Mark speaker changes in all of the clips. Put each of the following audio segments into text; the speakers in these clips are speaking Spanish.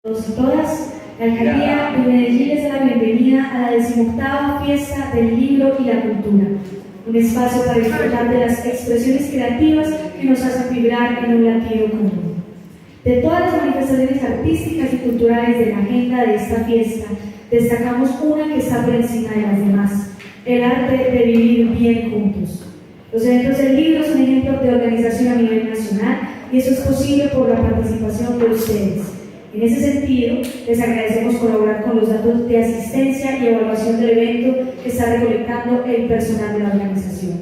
Speaker 1: todos y todas, la Alcaldía de Medellín les da la bienvenida a la 18ª Fiesta del Libro y la Cultura, un espacio para disfrutar de las expresiones creativas que nos hacen vibrar en un latido común. De todas las manifestaciones artísticas y culturales de la agenda de esta fiesta, destacamos una que está por encima de las demás: el arte de vivir bien juntos. Los eventos del libro son ejemplos de organización a nivel nacional y eso es posible por la participación de ustedes. En ese sentido, les agradecemos colaborar con los datos de asistencia y evaluación del evento que está recolectando el personal de la organización.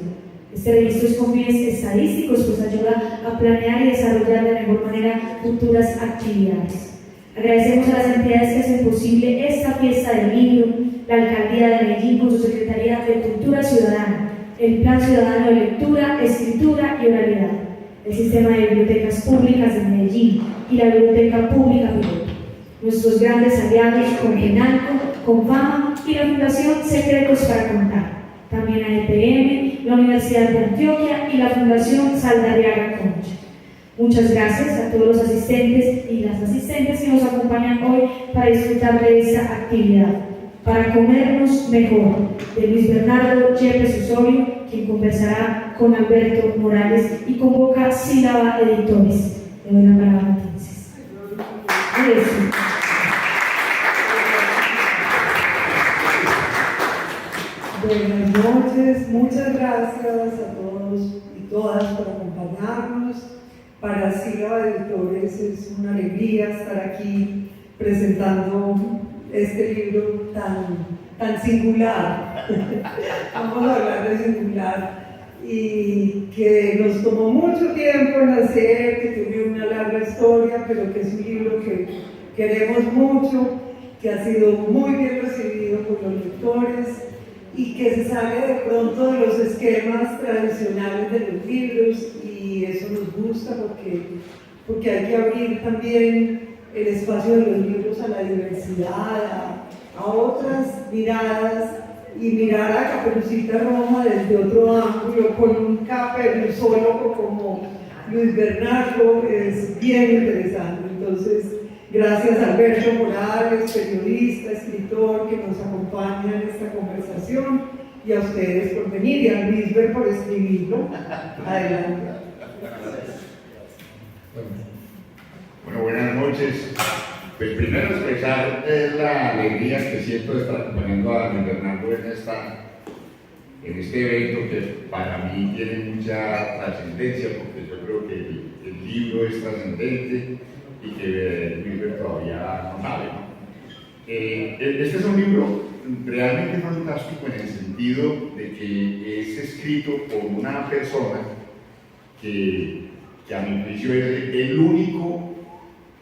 Speaker 1: Este registro es con fines estadísticos, pues ayuda a planear y desarrollar de mejor manera futuras actividades. Agradecemos a las entidades que hacen posible esta fiesta del libro: la Alcaldía de Medellín con su Secretaría de Cultura Ciudadana, el Plan Ciudadano de Lectura, Escritura y Oralidad, el Sistema de Bibliotecas Públicas de Medellín y la Biblioteca Pública Piloto, nuestros grandes aliados Congenalco, Confama y la Fundación Secretos para Contar, también a EPM, la Universidad de Antioquia y la Fundación Saldarriaga Concha. Muchas gracias a todos los asistentes y las asistentes que nos acompañan hoy para disfrutar de esta actividad. Para comernos mejor, de Luis Bernardo Yepes Osorio, quien conversará con Alberto Morales y convoca Sílaba Editores. Le doy la palabra entonces.
Speaker 2: Buenas noches, muchas gracias a todos y todas por acompañarnos. Para Sílaba Editores es una alegría estar aquí presentando este libro tan singular. Vamos a hablar de singular, y que nos tomó mucho tiempo en hacer, que tiene una larga historia, pero que es un libro que queremos mucho, que ha sido muy bien recibido por los lectores y que se sale de pronto de los esquemas tradicionales de los libros, y eso nos gusta porque hay que abrir también el espacio de los libros a la diversidad, a otras miradas, y mirar a Caperucita Roja desde otro ángulo, con un caperuzólogo como Luis Bernardo, es bien interesante. Entonces, gracias a Alberto Morales, periodista, escritor, que nos acompaña en esta conversación, y a ustedes por venir, y a Luis por escribirlo. Adelante.
Speaker 3: Bueno, buenas noches. Pues primero expresar la alegría que siento de estar acompañando a Luis Bernardo en este evento, que para mí tiene mucha trascendencia, porque yo creo que el libro es trascendente y que Luis todavía no sabe, ¿no? Este es un libro realmente fantástico en el sentido de que es escrito por una persona que a mi juicio es el único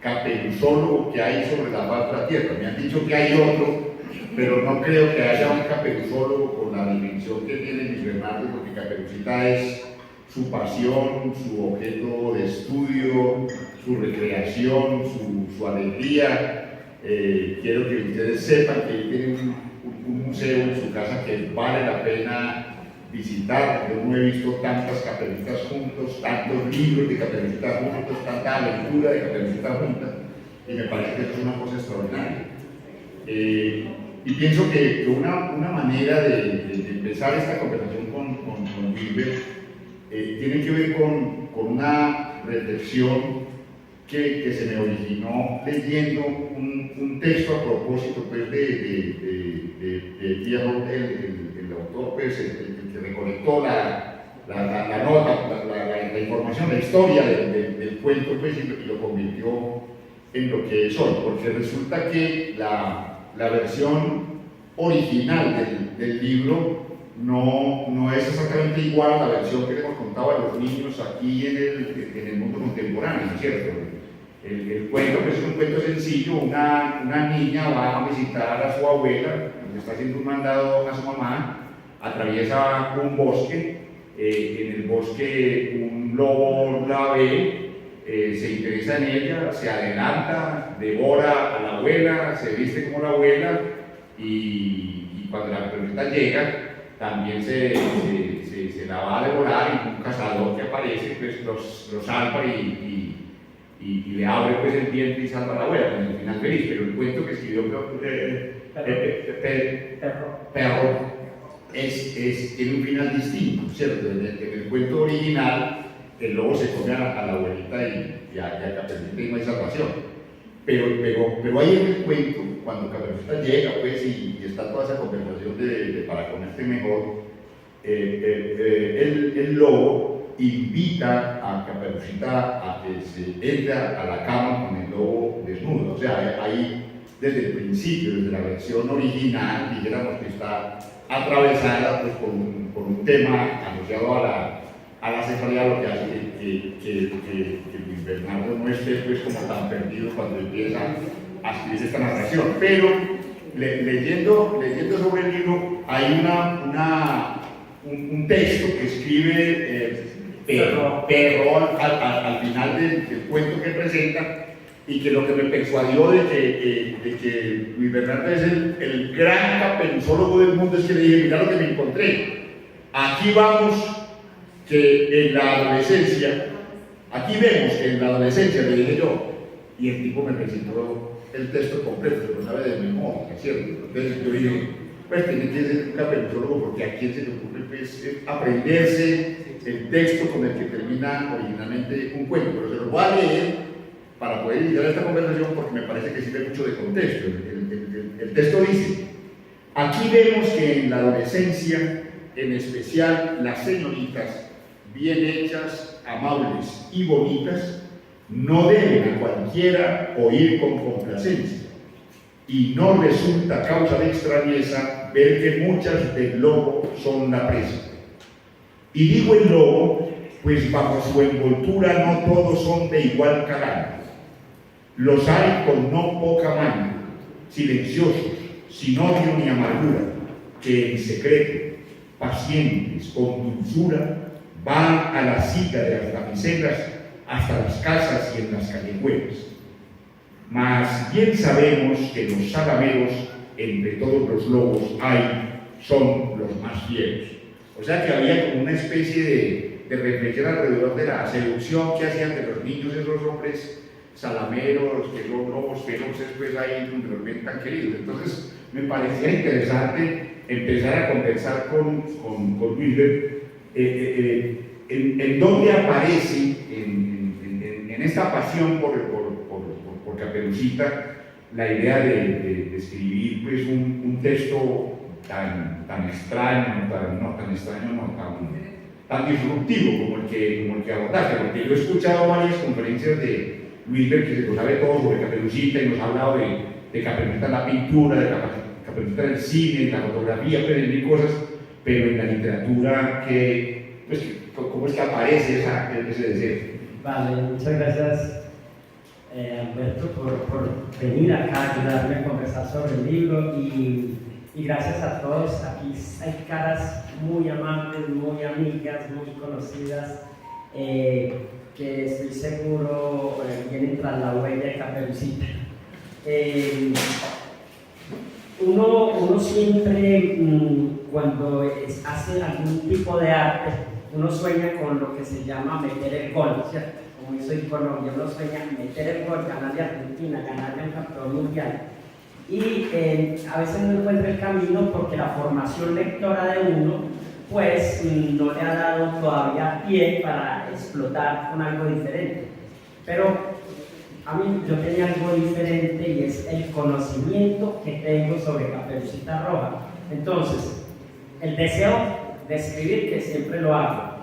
Speaker 3: caperuzólogo que hay sobre la faz de la tierra. Me han dicho que hay otro, pero no creo que haya un caperuzólogo con la dimensión que tiene Luis Bernardo, porque Caperucita es su pasión, su objeto de estudio, su recreación, su alegría. Quiero que ustedes sepan que él tiene un museo en su casa que vale la pena visitar. Yo no he visto tantas Caperucitas juntos, tantos libros de Caperucita juntos, tanta aventura de Caperucita juntas, y me parece que eso es una cosa extraordinaria. Y pienso que una manera de empezar esta conversación con Wilber tiene que ver con una reflexión que se me originó leyendo un texto a propósito, pues, de Pierrot, el autor, pues, el que recolectó la nota, la información, la historia del cuento, pues, y lo convirtió en lo que es hoy, porque resulta que la versión original del libro no es exactamente igual a la versión que le hemos contado a los niños aquí en el mundo contemporáneo, ¿no es cierto? El cuento, pues, es un cuento sencillo. Una niña va a visitar a su abuela, le está haciendo un mandado a su mamá, atraviesa un bosque, en el bosque un lobo la ve, se interesa en ella, se adelanta, devora a la abuela, se viste como la abuela, y cuando la Caperucita llega, también se la va a devorar, y un cazador que aparece, pues, los salva y y le abre pues el diente y salva a la abuela, con el final feliz. Pero el cuento que escribió Perro tiene un final distinto, ¿cierto? En el cuento original, el lobo se come a la abuelita y a Caperucita y no hay salvación. Pero ahí en el cuento, cuando Caperucita llega pues, y está toda esa conversación de para comerte mejor, el lobo invita a Caperucita a que se entre a la cama con el lobo desnudo. O sea, ahí desde el principio, desde la versión original, dijéramos que está atravesada pues, por un tema asociado a la cefalea, lo que hace que Luis Bernardo no esté pues, como tan perdido cuando empieza a escribir esta narración. Pero leyendo sobre el libro hay un texto que escribe Perro al final del cuento que presenta, y que lo que me persuadió de que Luis Bernardo es el gran caperuzólogo del mundo es que le dije, mira lo que me encontré. Aquí vamos que en la adolescencia, aquí vemos que en la adolescencia, le dije yo, y el tipo me presentó el texto completo, se lo sabe de memoria, ¿cierto? Entonces yo dije, pues tiene que ser un caperuzólogo porque a quién se le ocurre pues, aprenderse el texto con el que termina originalmente un cuento, pero se lo voy a leer para poder iniciar esta conversación porque me parece que sirve mucho de contexto. El texto dice: aquí vemos que en la adolescencia, en especial las señoritas bien hechas, amables y bonitas, no deben a cualquiera oír con complacencia, y no resulta causa de extrañeza ver que muchas del lobo son la presa. Y digo el lobo, pues bajo su envoltura no todos son de igual calaña. Los hay con no poca maña, silenciosos, sin odio ni amargura, que en secreto, pacientes, con dulzura, van a la cita de las damiselas hasta las casas y en las callejuelas. Mas bien sabemos que los salameros, entre todos los lobos hay, son los más fieros. O sea que había como una especie de reflexión alrededor de la seducción que hacían de los niños esos hombres salameros, que son lobos feroces, pues ahí donde los ven tan queridos. Entonces me parecía interesante empezar a conversar con Wilber en dónde aparece en esta pasión por Caperucita la idea de escribir pues, un texto tan extraño, tan disruptivo como el que abordaste, porque yo he escuchado varias conferencias de Wilber que se lo sabe todo sobre Caperucita y nos ha hablado de Caperucita en la pintura, de Caperucita en el cine, en la fotografía, pero en mil cosas, pero en la literatura, ¿cómo es que aparece ese deseo?
Speaker 4: Vale, muchas gracias Alberto por venir acá a ayudarme a conversar sobre el libro y gracias a todos. Aquí hay caras muy amables, muy amigas, muy conocidas que estoy seguro vienen tras la huella de Caperucita. Uno siempre cuando hace algún tipo de arte, uno sueña con lo que se llama meter el gol, ¿cierto? Como yo soy colombiano, uno sueña meter el gol, ganarle a Argentina, ganarle a un campeón mundial. Y a veces no encuentra el camino porque la formación lectora de uno pues no le ha dado todavía pie para explotar con algo diferente. Pero a mí yo tenía algo diferente y es el conocimiento que tengo sobre Caperucita Roja. Entonces, el deseo de escribir, que siempre lo hago.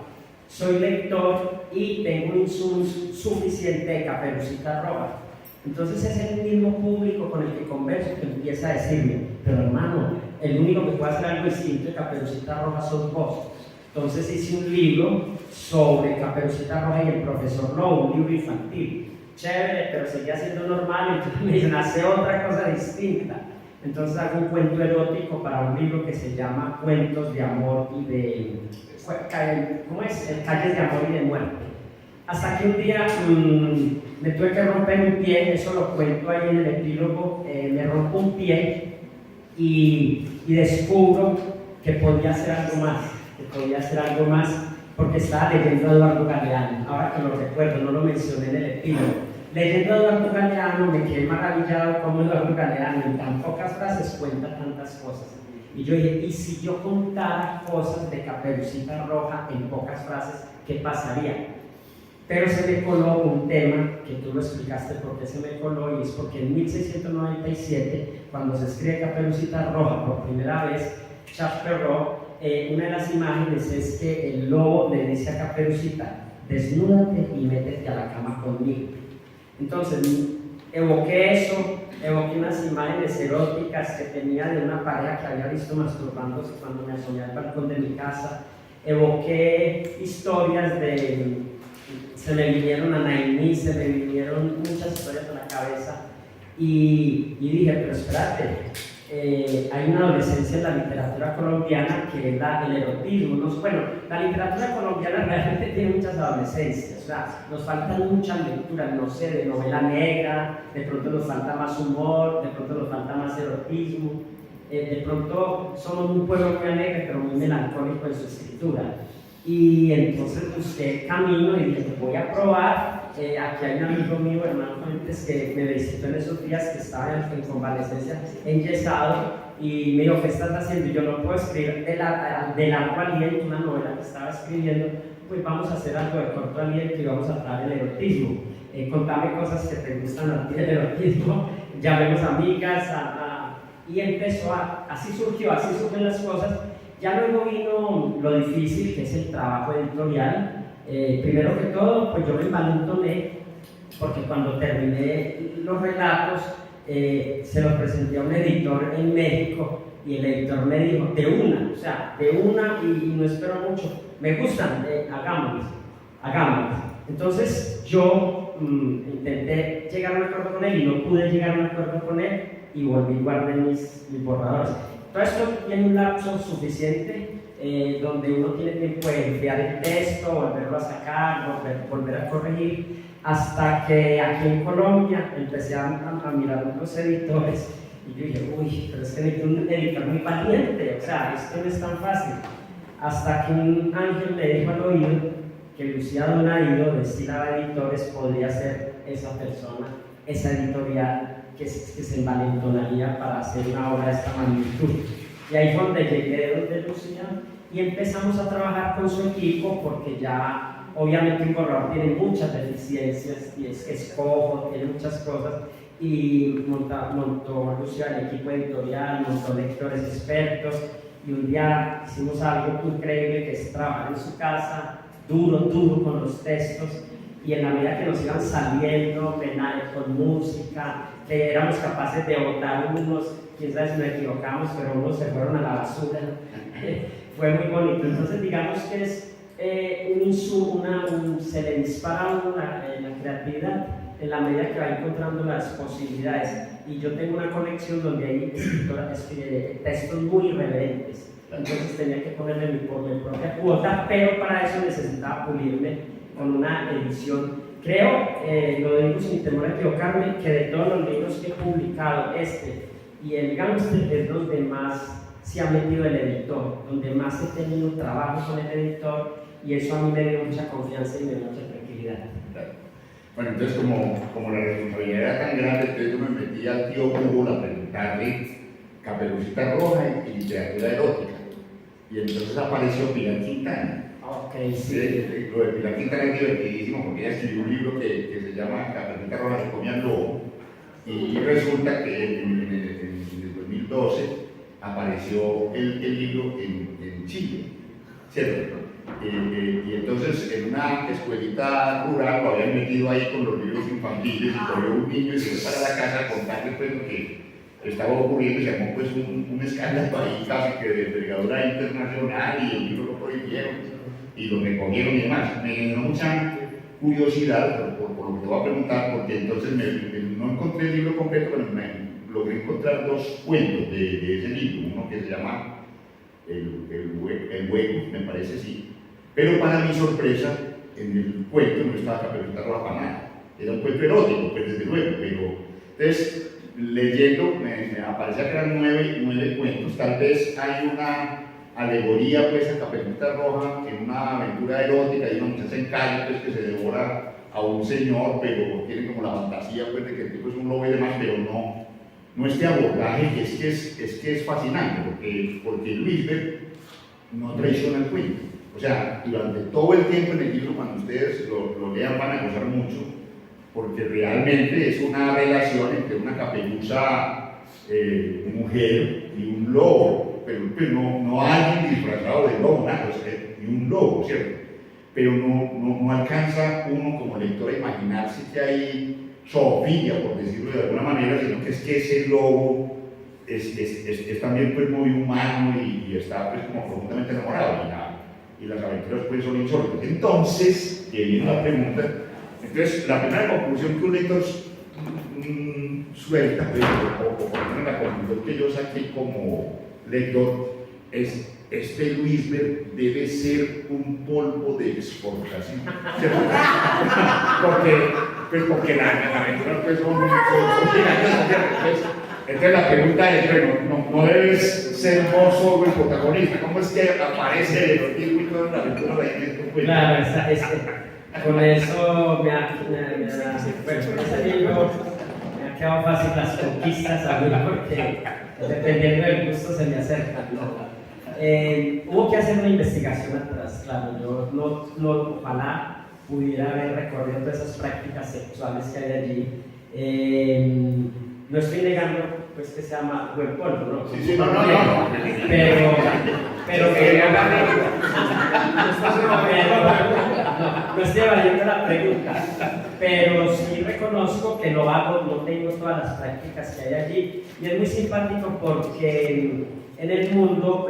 Speaker 4: Soy lector y tengo un insumo suficiente de Caperucita Roja. Entonces es el mismo público con el que converso que empieza a decirme, pero hermano, el único que puede hacer algo distinto de Caperucita Roja sos vos. Entonces hice un libro sobre Caperucita Roja y el profesor Lobo, un libro infantil. Chévere, pero seguía siendo normal, entonces me dicen, hace otra cosa distinta. Entonces hago un cuento erótico para un libro que se llama Cuentos de Amor y de... ¿Cómo es? Calles de Amor y de Muerte. Hasta que un día me tuve que romper un pie, eso lo cuento ahí en el epílogo, me rompo un pie y descubro que podía hacer algo más, porque estaba leyendo a Eduardo Galeano, ahora que lo recuerdo, no lo mencioné en el epílogo. leyendo a Eduardo Galeano me quedé maravillado cómo Eduardo Galeano en tan pocas frases cuenta tantas cosas. Y yo dije, ¿y si yo contara cosas de Caperucita Roja en pocas frases, qué pasaría? Pero se me coló un tema que tú lo explicaste por qué se me coló, y es porque en 1697, cuando se escribe Caperucita Roja por primera vez, Charles Perrault, una de las imágenes es que el lobo le dice a Caperucita: desnúdate y métete a la cama conmigo. Entonces evoqué eso, evoqué unas imágenes eróticas que tenía de una pareja que había visto masturbándose cuando me asomé al balcón de mi casa, evoqué historias se me vinieron a Naimí, se me vinieron muchas historias a la cabeza y dije, pero espérate, hay una adolescencia en la literatura colombiana que es el erotismo. Bueno, la literatura colombiana realmente tiene muchas adolescencias, o sea, nos faltan muchas lecturas, no sé, de novela negra, de pronto nos falta más humor, de pronto nos falta más erotismo, de pronto somos un pueblo muy alegre pero muy melancólico en su escritura. Y entonces busqué camino y dije, voy a probar. Aquí hay un amigo mío, hermano Fuentes, que me visitó en esos días que estaba en convalecencia, enyesado, y me dijo, ¿qué estás haciendo? Y yo no puedo escribir de largo aliento una novela que estaba escribiendo, pues vamos a hacer algo de corto aliento y vamos a traer el erotismo. Contame cosas que te gustan a ti del erotismo, llamemos amigas, y empezó así surgen las cosas. Ya luego vino lo difícil, que es el trabajo editorial. Primero que todo, pues yo me envalentoné, porque cuando terminé los relatos, se los presenté a un editor en México, y el editor me dijo, de una, y no espero mucho, me gustan, hagámoslo. Entonces yo intenté llegar a un acuerdo con él y no pude llegar a un acuerdo con él, y guardé mis borradores. Todo esto tiene un lapso suficiente donde uno tiene tiempo de enfriar el texto, volverlo a sacar, volver a corregir, hasta que aquí en Colombia empecé a mirar los editores y yo dije, uy, pero es que necesito un editor muy valiente, o sea, esto no es tan fácil. Hasta que un ángel me dijo al oído que Lucía Donaído, de Sílaba Editores, podría ser esa persona, esa editorial que se envalentonaría para hacer una obra de esta magnitud. Y ahí fue donde llegué donde Lucía y empezamos a trabajar con su equipo, porque ya obviamente un borrador tiene muchas deficiencias y es cojo, tiene muchas cosas, y montó Lucía el equipo editorial, montó lectores expertos, y un día hicimos algo increíble, que es trabajar en su casa, duro con los textos, y en la medida que nos iban saliendo, con música, que éramos capaces de botar unos, quién sabe si nos equivocamos, pero unos se fueron a la basura. Fue muy bonito. Entonces, digamos que es se le dispara la creatividad en la medida que va encontrando las posibilidades. Y yo tengo una colección donde hay textos muy irreverentes. Entonces tenía que ponerle mi propia cuota, pero para eso necesitaba pulirme con una edición. Creo, lo digo sin temor a equivocarme, que de todos los libros que he publicado, y el Gángster es donde más se ha metido el editor, donde más he tenido trabajo con el editor, y eso a mí me dio mucha confianza y me dio mucha tranquilidad.
Speaker 3: Bueno, entonces como la responsabilidad era tan grande, entonces yo me metí al tío Google a preguntarle Caperucita Roja y literatura erótica, y entonces apareció Pilar Quintana.
Speaker 4: Ok, sí.
Speaker 3: Lo de Pilar Quintana es divertidísimo, porque ella escribió un libro que se llama Caperucita Roja se comía al lobo, y resulta que en el 2012 apareció el libro en Chile, ¿cierto? Y entonces en una escuelita rural lo habían metido ahí con los libros infantiles, y corrió un niño y se fue para la casa a contarle pues lo que estaba ocurriendo, y se armó pues un escándalo ahí casi que de envergadura internacional, y el libro lo prohibieron y lo recogieron y demás. Me generó mucha curiosidad por lo que te voy a preguntar, porque entonces no encontré el libro completo, pero logré encontrar dos cuentos de ese libro, uno que se llama El Hueco, me parece, sí. Pero para mi sorpresa, en el cuento no estaba Caperucita Roja para nada. Era un cuento erótico, pues desde luego, pero entonces leyendo me aparecía que eran nueve cuentos. Tal vez hay una alegoría pues a Caperucita Roja en una aventura erótica, y una muchacha en calle pues, que se devora a un señor, pero tiene como la fantasía pues, de que el tipo es un lobo y demás, pero no este abordaje que es fascinante, porque Luisberg no traiciona el cuento. O sea, durante todo el tiempo en el libro, cuando ustedes lo lean, van a gozar mucho, porque realmente es una relación entre una caperuza mujer y un lobo, pero pues, no alguien disfrazado de lobo, nada, ni un lobo, ¿cierto? Pero no alcanza uno como lector a imaginarse que hay zoofilia, por decirlo de alguna manera, sino que ese lobo es también pues, muy humano y está pues, como profundamente enamorado, y las aventuras pues, son insólitas. Entonces, viene la pregunta, entonces la primera conclusión que un lector suelta, pues, o por lo menos la conclusión que yo saqué como lector, es este Luisberg debe ser un polvo de exportación. porque las aventuras pues, son gigantes. Entonces la pregunta es, bueno, no debes ser vos solo el protagonista. ¿Cómo es que aparece el erotismo y toda la aventura de esto? Pues?
Speaker 4: Claro, con eso bueno, con ese libro me ha quedado fácil las conquistas a mí porque dependiendo del gusto se me acercan. Hubo que hacer una investigación atrás, claro, yo ojalá pudiera haber recorrido todas esas prácticas sexuales que hay allí. No estoy negando pues, que se llama buen polvo, ¿no?
Speaker 3: Sí, no.
Speaker 4: Pero no estoy evadiendo la pregunta, pero sí reconozco que lo hago, no tengo todas las prácticas que hay allí, y es muy simpático porque en el mundo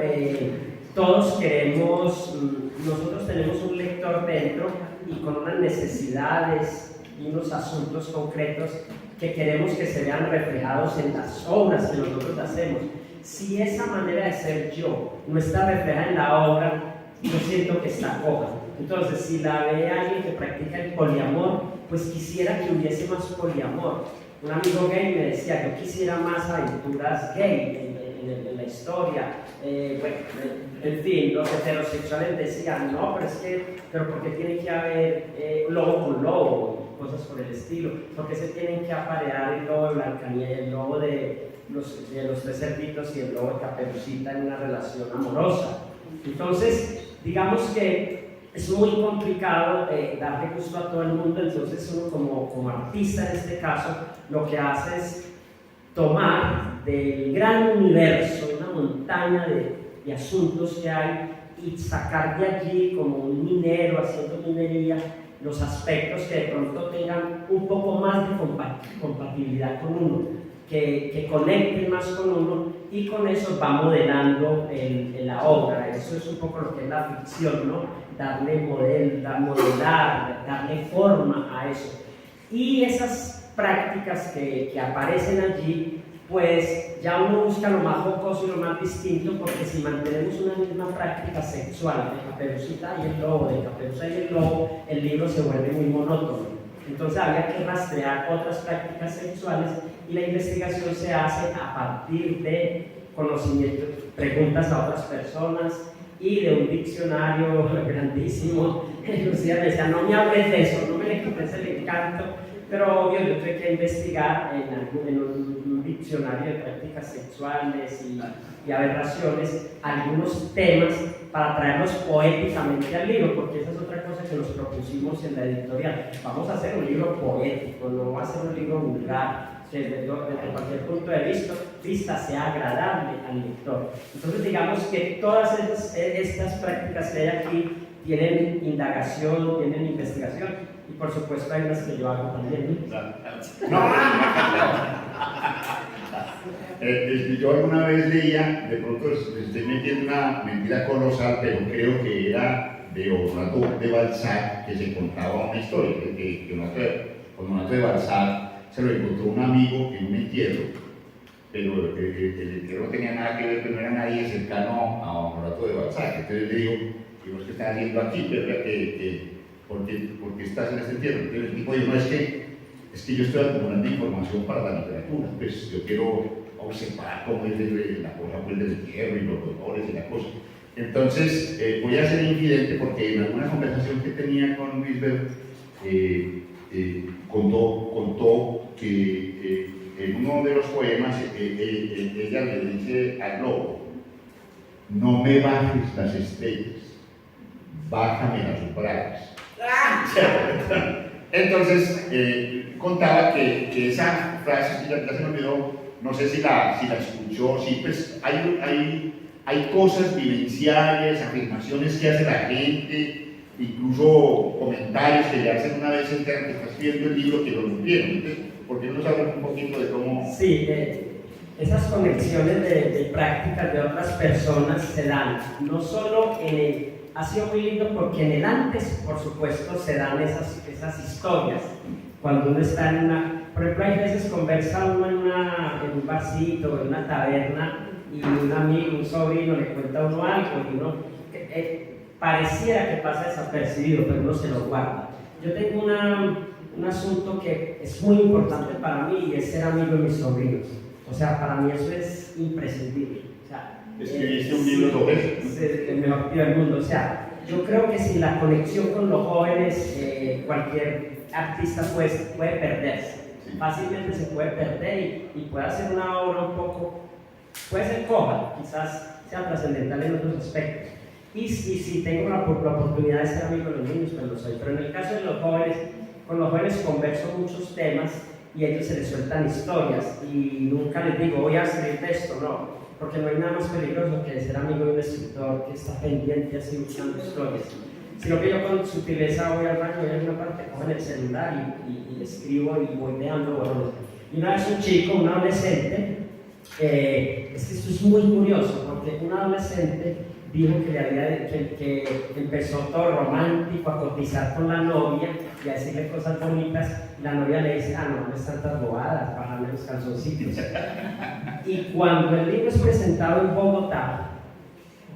Speaker 4: todos queremos, nosotros tenemos un lector dentro y con unas necesidades y unos asuntos concretos que queremos que se vean reflejados en las obras que nosotros hacemos. Si esa manera de ser yo no está reflejada en la obra, yo siento que está coja. Entonces, si la ve alguien que practica el poliamor, pues quisiera que hubiese más poliamor. Un amigo gay me decía, yo quisiera más aventuras gay en la historia. Bueno, en fin, los heterosexuales decían, no, pero ¿por qué tiene que haber lobo con lobo? Cosas por el estilo, porque se tienen que aparear el lobo de Blancanieves, el lobo de los tres cerditos y el lobo de Caperucita en una relación amorosa. Entonces, digamos que es muy complicado darle gusto a todo el mundo, entonces uno como artista en este caso, lo que hace es tomar del gran universo, una montaña de asuntos que hay, y sacar de allí como un minero haciendo minería los aspectos que de pronto tengan un poco más de compatibilidad con uno, que conecten más con uno, y con eso va modelando en la obra. Eso es un poco lo que es la ficción, ¿no? Modelar, darle forma a eso. Y esas prácticas que aparecen allí, pues ya uno busca lo más jocoso y lo más distinto, porque si mantenemos una misma práctica sexual de Caperucita y el lobo, de Caperuza y el lobo, el libro se vuelve muy monótono. Entonces había que rastrear otras prácticas sexuales, y la investigación se hace a partir de conocimientos, preguntas a otras personas y de un diccionario grandísimo. Lucía me decía, no me hables de eso, no me le quites el encanto. Pero obvio, yo tuve que investigar en un diccionario de prácticas sexuales y aberraciones algunos temas para traerlos poéticamente al libro, porque esa es otra cosa que nos propusimos en la editorial. Vamos a hacer un libro poético, no va a ser un libro vulgar, que desde cualquier punto de vista sea agradable al lector. Entonces digamos que todas estas prácticas que hay aquí tienen indagación, tienen investigación, y por supuesto hay unas que yo hago también.
Speaker 3: Yo alguna vez leía, de pronto estoy metiendo una mentira colosal, pero creo que era de Honorato de Balzac, que se contaba una historia, que Honorato de Balzac se lo encontró un amigo en un entierro, pero el entierro no tenía nada que ver, pero no era nadie cercano a Honorato de Balzac. Entonces le digo, ¿qué estás haciendo aquí? ¿Por qué estás en este entierro? Entonces el tipo dijo, no, es que yo estoy acumulando información para la literatura, pues yo quiero observar cómo es la cosa pues, del entierro y los dolores y la cosa. Entonces voy a ser infidente porque en alguna conversación que tenía con Luisberg, contó que en uno de los poemas ella le dice al lobo: no me bajes las estrellas, bájame las bragas. Entonces, contaba que esa frase, ya se me olvidó, no sé si la escuchó, sí, pues hay cosas vivenciales, afirmaciones que hace la gente, incluso comentarios que le hacen una vez entera que estás viendo el libro que lo rompieron. Entonces, ¿por qué no nos hablan un poquito de cómo?
Speaker 4: Sí, esas conexiones de prácticas de otras personas se dan, no solo en el... Ha sido muy lindo porque en el antes, por supuesto, se dan esas historias. Cuando uno está en una... Por ejemplo, hay veces conversa uno en un barcito, en una taberna, y un amigo, un sobrino le cuenta a uno algo, y uno pareciera que pasa desapercibido, pero uno se lo guarda. Yo tengo un asunto que es muy importante para mí, y es ser amigo de mis sobrinos. O sea, para mí eso es imprescindible. O sea,
Speaker 3: escribiste un libro sobre eso.
Speaker 4: Es el mejor tío del mundo. O sea, yo creo que sin la conexión con los jóvenes, cualquier artista puede perderse.
Speaker 3: Sí.
Speaker 4: Fácilmente se puede perder y puede hacer una obra un poco, puede ser coja, quizás sea trascendental en otros aspectos. Y si tengo la oportunidad de ser amigo de los niños, pues lo soy. Pero en el caso de los jóvenes, con los jóvenes converso muchos temas y a ellos se les sueltan historias y nunca les digo, voy a escribir de esto, no. Porque no hay nada más peligroso que ser amigo de un escritor que está pendiente así buscando historias. Sino que yo con sutileza voy al baño, voy a una parte, cojo en el celular y escribo y voy veando borones. Y una vez un chico, un adolescente, es que esto es muy curioso, porque un adolescente dijo que empezó todo romántico a cotizar con la novia y a decirle cosas bonitas. La novia le dice, no es tantas bobadas, bájame los calzoncitos. Y cuando el libro es presentado en Bogotá,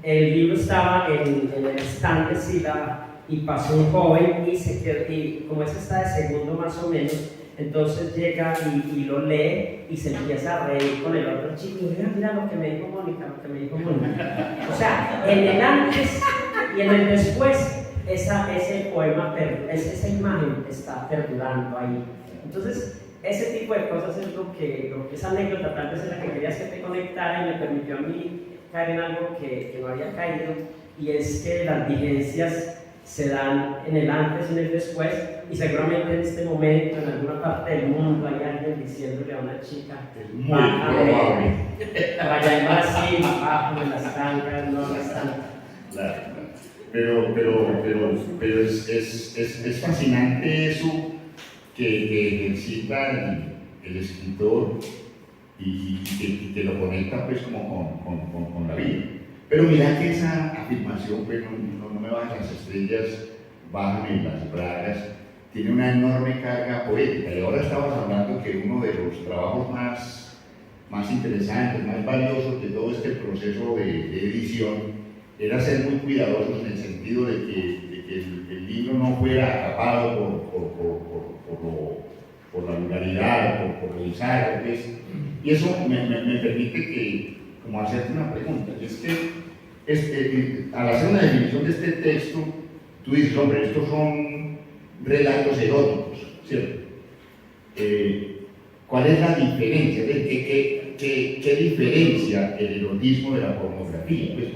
Speaker 4: el libro estaba en el stand de Sílaba y pasó un joven y se quedó, y como ese está de segundo más o menos, entonces llega y lo lee y se empieza a reír con el otro chico y dice, mira lo que me dijo Mónica, lo que me dijo Mónica. O sea, en el antes y en el después, ese poema, esa imagen está perdurando ahí. Entonces, ese tipo de cosas es lo que esa anécdota tal vez es la que querías que te conectara y me permitió a mí caer en algo que no había caído, y es que las vigencias se dan en el antes y en el después, y seguramente en este momento, en alguna parte del mundo, hay alguien diciéndole a una chica,
Speaker 3: muy probable,
Speaker 4: vaya en Brasil, bajo en las tangas, no las tangas.
Speaker 3: Claro. Pero es fascinante eso que ejercita el escritor y que lo conecta pues como con la vida. Pero mira que esa afirmación, pues no me bajan las estrellas, bájame las bragas, tiene una enorme carga poética. Y ahora estabas hablando que uno de los trabajos más interesantes, más valiosos de todo este proceso de edición era ser muy cuidadosos en el sentido de que el libro no fuera acapado por la vulgaridad, por lo bizarro, pues. Y eso me permite como hacerte una pregunta. Es que al hacer una definición de este texto, tú dices, hombre, estos son relatos eróticos, ¿cierto? ¿Cuál es la diferencia? ¿Qué diferencia el erotismo de la pornografía? Pues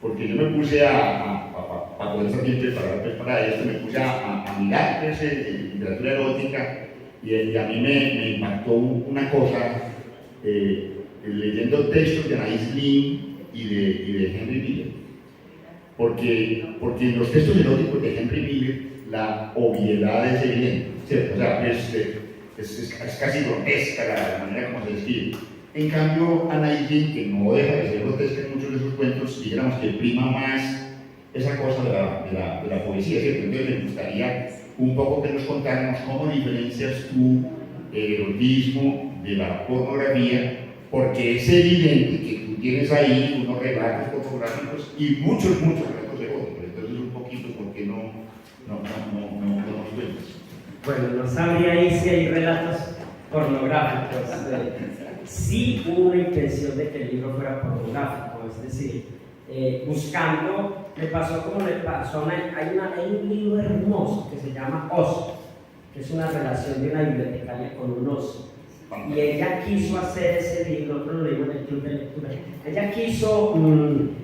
Speaker 3: porque yo me puse para poder estar bien preparado pues, para esto, me puse a mirar pues, literatura erótica y a mí me impactó una cosa leyendo textos de Anaïs Nin y de Henry Miller, porque en los textos eróticos de Henry Miller la obviedad es evidente, ¿cierto? O sea, es casi grotesca la manera como se describe. En cambio, Anaïs Nin, que no deja de ser grotesca en muchos de sus cuentos, digamos que prima más esa cosa de la poesía, ¿cierto? Entonces me gustaría un poco que nos contáramos cómo diferencias tú el erotismo de la pornografía, porque es evidente que tú tienes ahí unos relatos fotográficos y muchos relatos eróticos. Entonces un poquito, ¿por qué no nos cuentas?
Speaker 4: Bueno, no sabría ahí si hay relatos pornográficos. Sí hubo una intención de que el libro fuera pornográfico, es decir, buscando, le pasó como le pasó, hay un libro hermoso que se llama Oso, que es una relación de una bibliotecaria con un oso. Y ella quiso hacer ese libro, nosotros lo leímos en el club de lectura, ella quiso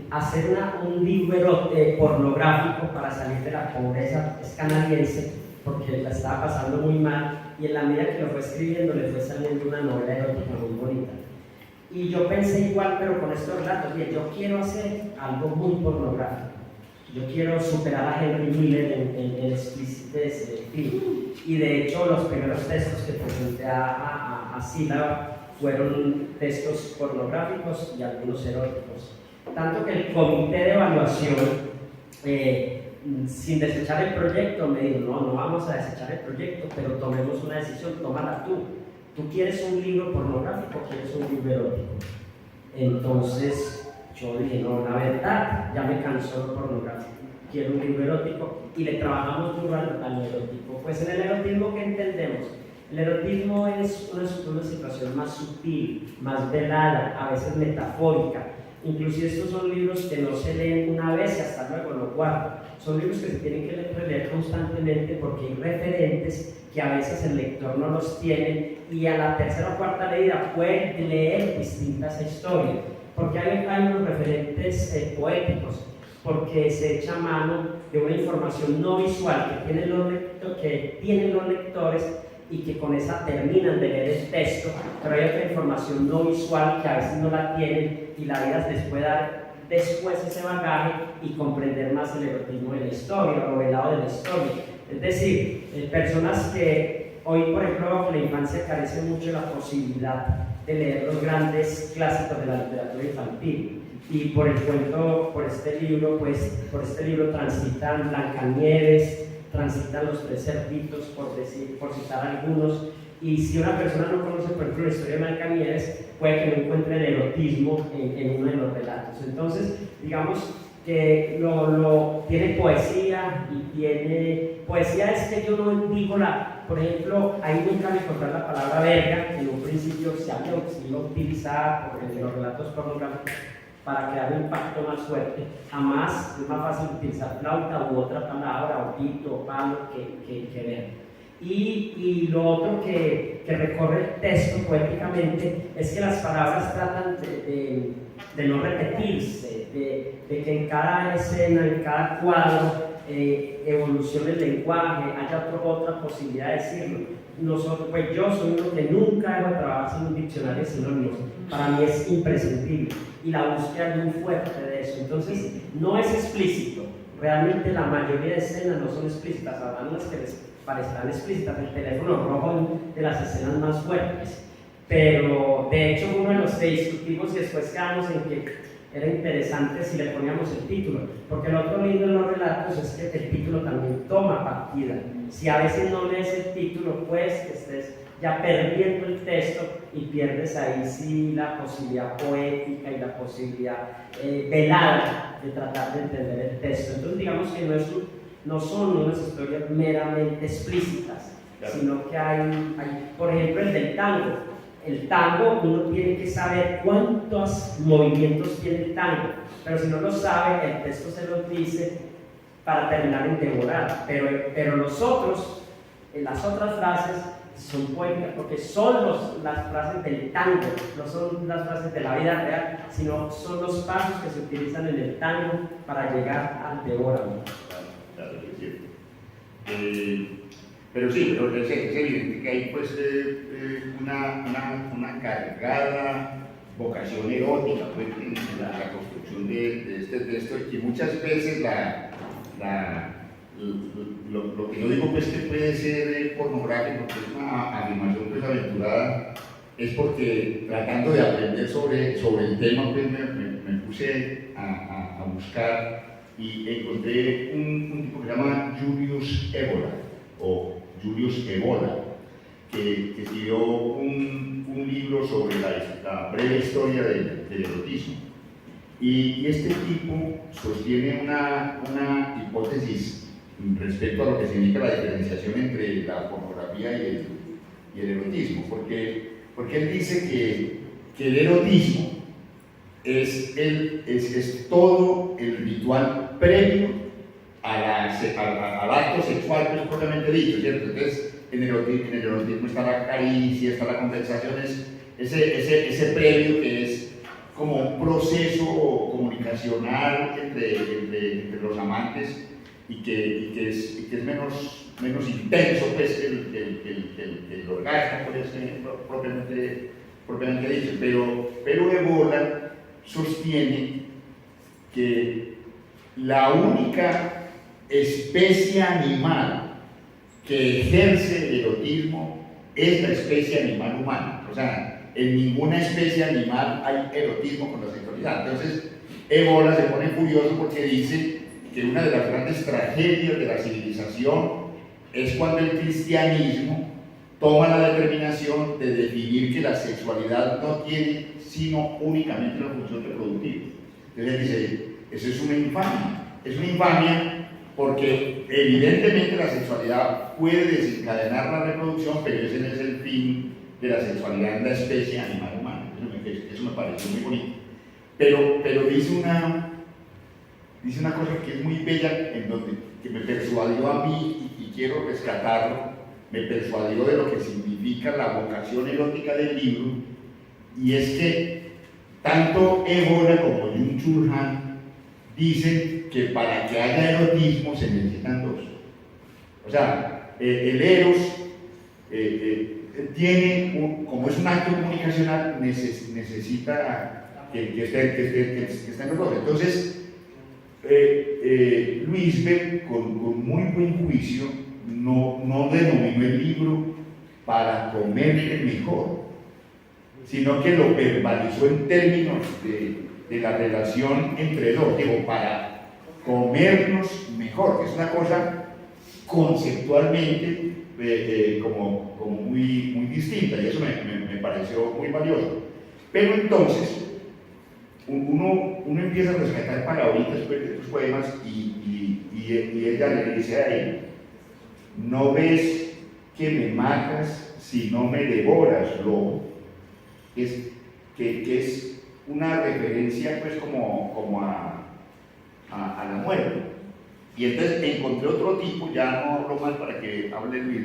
Speaker 4: hacer un libro pornográfico para salir de la pobreza, es canadiense, porque la estaba pasando muy mal, y en la medida que lo fue escribiendo le fue saliendo una novela erótica muy bonita. Y yo pensé igual, pero con estos relatos, bien, yo quiero hacer algo muy pornográfico. Yo quiero superar a Henry Miller en explícitez de film. Y de hecho, los primeros textos que presenté a Sílaba fueron textos pornográficos y algunos eróticos. Tanto que el comité de evaluación, sin desechar el proyecto, me dijo: no vamos a desechar el proyecto, pero tomemos una decisión, tómala tú. ¿Tú quieres un libro pornográfico o quieres un libro erótico? Entonces yo dije: no, la verdad, ya me cansó lo pornográfico, quiero un libro erótico, y le trabajamos duro al erótico. Pues en el erotismo, ¿qué entendemos? El erotismo es una situación más sutil, más velada, a veces metafórica. Inclusive estos son libros que no se leen una vez y hasta luego lo guardo. Son libros que se tienen que releer constantemente porque hay referentes que a veces el lector no los tiene, y a la tercera o cuarta leída puede leer distintas historias, porque hay unos referentes poéticos, porque se echa mano de una información no visual que tienen los lectores y que con esa terminan de leer el texto, pero hay otra información no visual que a veces no la tienen, y la vida les puede dar después ese bagaje y comprender más el erotismo de la historia, lo velado de la historia. Es decir, personas que hoy, por ejemplo, la infancia carece mucho de la posibilidad de leer los grandes clásicos de la literatura infantil, y por este libro transitan Blancanieves, transitan Los Tres Cerditos, por citar algunos. Y si una persona no conoce, por ejemplo, la historia de Blancanieves, puede que no encuentre el erotismo en uno de los relatos. Entonces, digamos que tiene poesía, y tiene poesía. Es que yo no digo por ejemplo, ahí nunca me encontré la palabra verga, que en un principio se iba a utilizar en los relatos pornográficos para crear un impacto más fuerte. Jamás es más fácil utilizar flauta u otra palabra, o pito, o palo, que verga. Y lo otro que recorre el texto poéticamente es que las palabras tratan de no repetirse, de que en cada escena, en cada cuadro, evolucione el lenguaje, haya otra posibilidad de decirlo. Pues yo soy uno que nunca dejo de trabajar sin un diccionario de sinónimos. Para mí es imprescindible, y la búsqueda es muy fuerte de eso. Entonces, no es explícito. Realmente la mayoría de escenas no son explícitas, habrá unas que les parecerán explícitas, el teléfono rojo de las escenas más fuertes, pero de hecho uno de los que discutimos y después quedamos en que era interesante si le poníamos el título, porque lo otro lindo en los relatos es que el título también toma partida. Si a veces no lees el título, pues estés ya perdiendo el texto y pierdes ahí sí la posibilidad poética y la posibilidad velada de tratar de entender el texto. Entonces digamos que no son unas historias meramente explícitas, claro, sino que hay, por ejemplo, el del tango. El tango, uno tiene que saber cuántos movimientos tiene el tango, pero si no lo sabe, el texto se los dice para terminar en devorar. Pero las otras frases son poéticas, porque son las frases del tango, no son las frases de la vida real, sino son los pasos que se utilizan en el tango para llegar al devórame.
Speaker 3: Claro, es cierto. Pero sí, pero es evidente que hay pues una cargada vocación erótica pues, en la construcción de este texto, y muchas veces lo que yo digo pues que puede ser pornográfico, que es una afirmación pues aventurada, es porque tratando de aprender sobre el tema pues me puse a buscar, y encontré un tipo que se llama Julius Evola, que escribió un libro sobre la breve historia del erotismo. Y este tipo sostiene una hipótesis respecto a lo que significa la diferenciación entre la pornografía y el erotismo, porque él dice que el erotismo es todo el ritual previo al acto sexual, pues propiamente dicho, ¿cierto? Entonces, en el erotismo está la caricia, está la conversación, ese previo que es como un proceso comunicacional entre los amantes y que es menos intenso pues, el orgasmo pues, propiamente dicho. Pero Evola sostiene que la única especie animal que ejerce el erotismo es la especie animal humana. O sea, en ninguna especie animal hay erotismo con la sexualidad. Entonces, Evola se pone furioso porque dice que una de las grandes tragedias de la civilización es cuando el cristianismo toma la determinación de definir que la sexualidad no tiene sino únicamente la función reproductiva. Entonces dice, eso es una infamia porque evidentemente la sexualidad puede desencadenar la reproducción, pero ese no es el fin de la sexualidad en la especie animal humana. Eso me pareció muy bonito. Pero dice una cosa que es muy bella, que me persuadió a mí y quiero rescatarlo, me persuadió de lo que significa la vocación erótica del libro, y es que tanto Evola como Byung-Chul Han dicen que para que haya erotismo se necesitan dos. O sea, el eros como es un acto comunicacional, necesita que estén los dos. Entonces, Luisberg, con muy buen juicio, no denominó el libro para comerle mejor, sino que lo verbalizó en términos de la relación entre dos, digo, para comernos mejor, que es una cosa conceptualmente como muy distinta, y eso me pareció muy valioso. Pero entonces, uno empieza a rescatar palabritas de sus poemas y ella le dice a él: no ves que me matas si no me devoras, lobo. Que es una referencia pues como a la muerte. Y entonces encontré otro tipo, ya no hablo más para que hable Luis,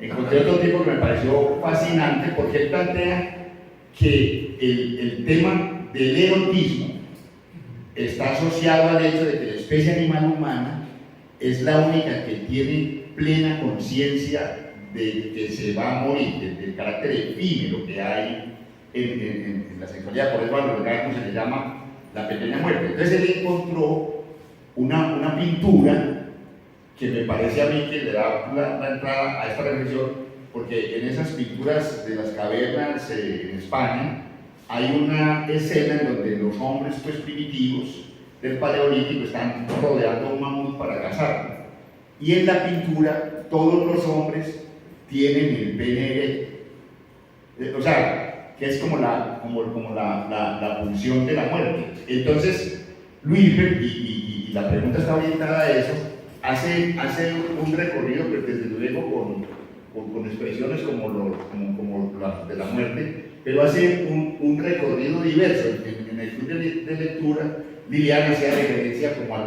Speaker 3: encontré otro tipo que me pareció fascinante porque él plantea que el tema del erotismo está asociado al hecho de que la especie animal humana es la única que tiene plena conciencia de que se va a morir, del carácter efímero que hay en la sexualidad. Por eso a los orgasmos se le llama la pequeña muerte. Entonces él encontró una pintura que me parece a mí que le da la entrada a esta reflexión, porque en esas pinturas de las cavernas en España hay una escena en donde los hombres pues, primitivos del Paleolítico están rodeando a un mamut para cazarlo. Y en la pintura todos los hombres tienen el pene erecto. O sea, que es como la pulsión de la muerte. Entonces, Luisberg, y la pregunta está orientada a eso, hace un recorrido, pero desde luego con expresiones como la de la muerte, pero hace un recorrido diverso. En el club de lectura, Liliana hacía referencia como a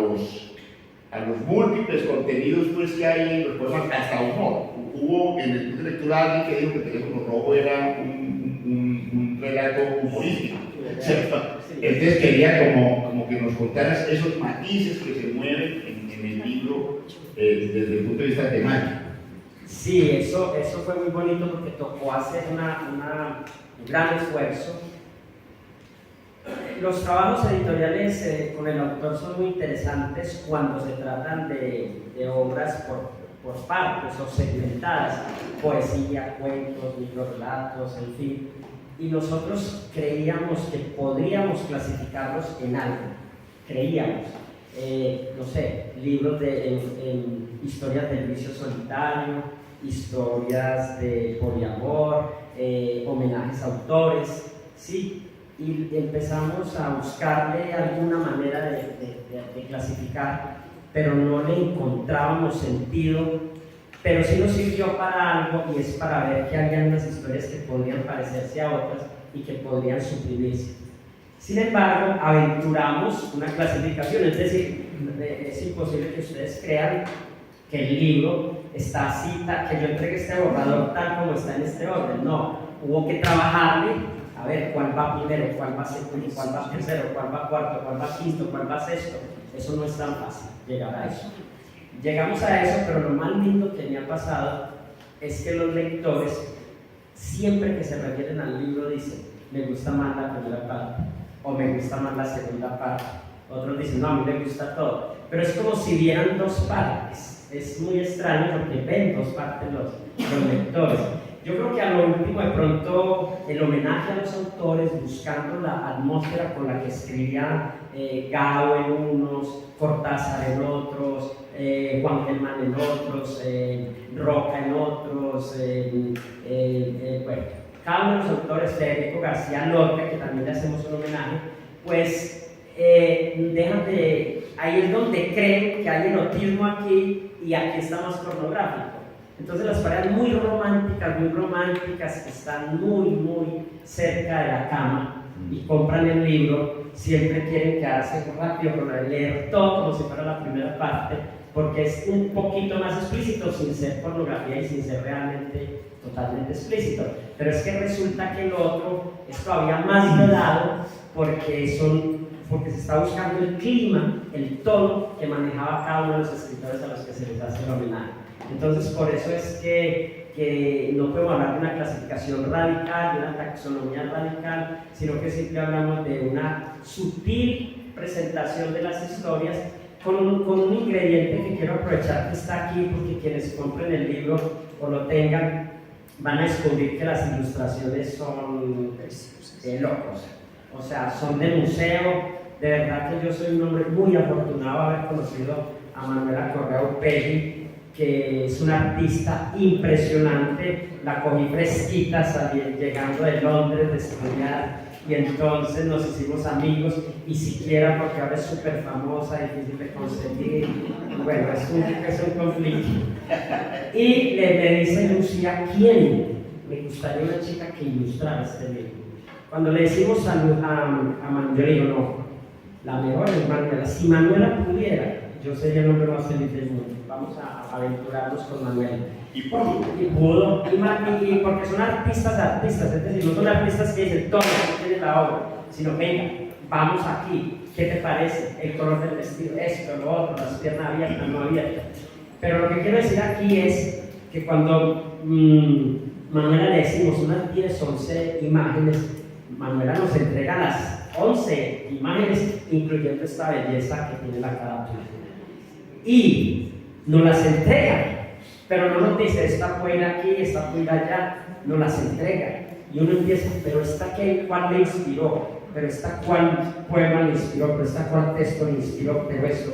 Speaker 3: los múltiples contenidos pues, que hay en los poemas, hasta humor. Hubo en el club de lectura alguien que dijo que el teléfono rojo era un relato humorístico, ¿cierto? Entonces quería como que nos contaras esos matices que se mueven en el libro desde el punto de vista temático.
Speaker 4: Sí, eso fue muy bonito porque tocó hacer un gran esfuerzo. Los trabajos editoriales con el autor son muy interesantes cuando se tratan de obras por partes o segmentadas, poesía, cuentos, microrelatos, en fin. Y nosotros creíamos que podríamos clasificarlos en algo, creíamos. No sé, libros en historias del vicio solitario, historias de poliamor, homenajes a autores, ¿sí? Y empezamos a buscarle alguna manera de clasificar, pero no le encontrábamos sentido, pero sí nos sirvió para algo, y es para ver que había unas historias que podrían parecerse a otras y que podrían suprimirse. Sin embargo, aventuramos una clasificación, es decir, es imposible que ustedes crean que el libro está así, que yo entregue este borrador tal como está en este orden. No, hubo que trabajarle, a ver cuál va primero, cuál va segundo, cuál va tercero, cuál va cuarto, cuál va quinto, cuál va sexto. Eso no es tan fácil llegar a eso. Llegamos a eso, pero lo más lindo que me ha pasado es que los lectores, siempre que se refieren al libro, dicen, me gusta más la primera parte, o me gusta más la segunda parte. Otros dicen, no, a mí me gusta todo. Pero es como si vieran dos partes. Es muy extraño porque ven dos partes los lectores. Yo creo que a lo último, de pronto, el homenaje a los autores, buscando la atmósfera con la que escribía Gao en unos, Cortázar en otros, Juan Gelman en otros, Roca en otros, bueno, cada uno de los autores, Federico García Lorca, que también le hacemos un homenaje, pues ahí es donde creen que hay erotismo aquí y aquí está más pornográfico. Entonces las parejas muy románticas, que están muy cerca de la cama y compran el libro, siempre quieren quedarse rápido con leer todo como si fuera la primera parte, porque es un poquito más explícito sin ser pornografía y sin ser realmente totalmente explícito. Pero es que resulta que el otro es todavía más vedado porque se está buscando el clima, el tono que manejaba cada uno de los escritores a los que se les hace el homenaje. Entonces, por eso es que no podemos hablar de una clasificación radical, de una taxonomía radical, sino que siempre hablamos de una sutil presentación de las historias con un ingrediente que quiero aprovechar que está aquí, porque quienes compren el libro o lo tengan van a descubrir que las ilustraciones son locos. O sea, son de museo. De verdad que yo soy un hombre muy afortunado de haber conocido a Manuela Correa Upegui, que es una artista impresionante. La cogí fresquita llegando de Londres de estudiar, y entonces nos hicimos amigos, y siquiera porque ahora es súper famosa, difícil de conseguir, bueno, es un conflicto. Y me dice Lucía, ¿quién? Me gustaría una chica que ilustrara este libro. Cuando le decimos a Manuela, yo le digo, no, la mejor es Manuela. Si Manuela pudiera, yo sería el hombre más feliz del mundo. Vamos a aventurarnos con Manuela. Y pudo, y porque son artistas, es decir, no son artistas que dicen, toma, tiene la obra, sino, venga, vamos aquí, ¿qué te parece? El color del vestido, esto, lo otro, las piernas abiertas, no abiertas. Pero lo que quiero decir aquí es que cuando Manuela le decimos unas 10, 11 imágenes, Manuela nos entrega las 11 imágenes, incluyendo esta belleza que tiene la carátula. Y nos las entrega, pero no nos dice, esta puede ir aquí, esta puede ir allá, nos las entrega. Y uno empieza, pero esta cuál le inspiró, pero esta cuál poema le inspiró, pero esta cuál texto le inspiró, pero esto.